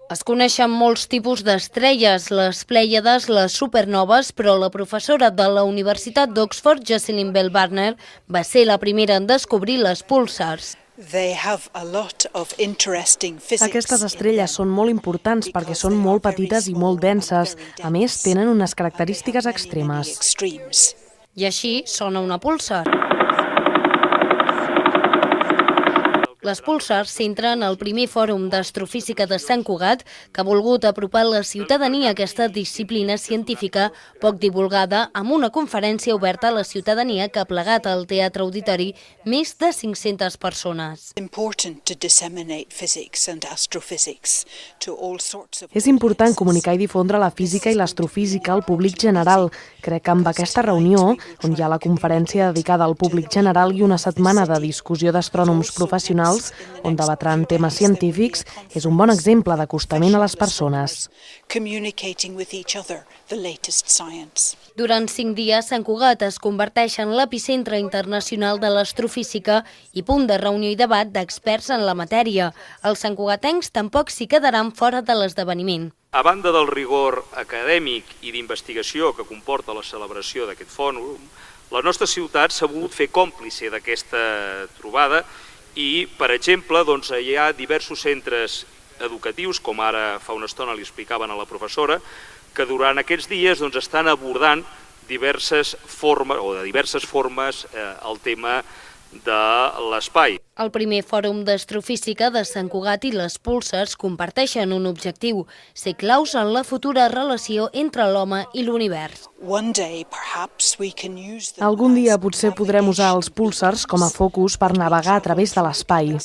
Es coneixen molts tipus d'estrelles, les Plèiades, les supernoves, però la professora de la Universitat d'Oxford, Jocelyn Bell Barner, va ser la primera en descobrir les púlsars. Aquestes estrelles són molt importants perquè són molt petites i molt denses. A més, tenen unes característiques extremes. I així sona una púlsar. Les púlsars s'entren al primer fòrum d'astrofísica de Sant Cugat, que ha volgut apropar la ciutadania a aquesta disciplina científica poc divulgada amb una conferència oberta a la ciutadania que ha plegat al Teatre Auditori més de 500 persones. És important comunicar i difondre la física i l'astrofísica al públic general. Crec que amb aquesta reunió, on hi ha la conferència dedicada al públic general i una setmana de discussió d'astrònoms professionals, on debatran temes científics, és un bon exemple d'acostament a les persones. Durant 5 dies, Sant Cugat es converteix en l'epicentre internacional de l'astrofísica i punt de reunió i debat d'experts en la matèria. Els santcugatencs tampoc s'hi quedaran fora de l'esdeveniment. A banda del rigor acadèmic i d'investigació que comporta la celebració d'aquest fòrum, la nostra ciutat s'ha volgut fer còmplice d'aquesta trobada i, per exemple, hi ha diversos centres educatius, com ara fa una estona li explicaven a la professora, que durant aquests dies estan abordant de diverses formes el tema de l'espai. El primer fòrum d'astrofísica de Sant Cugat i les púlsars comparteixen un objectiu, ser claus en la futura relació entre l'home i l'univers. Algun dia potser podrem usar els púlsars com a focus per navegar a través de l'espai.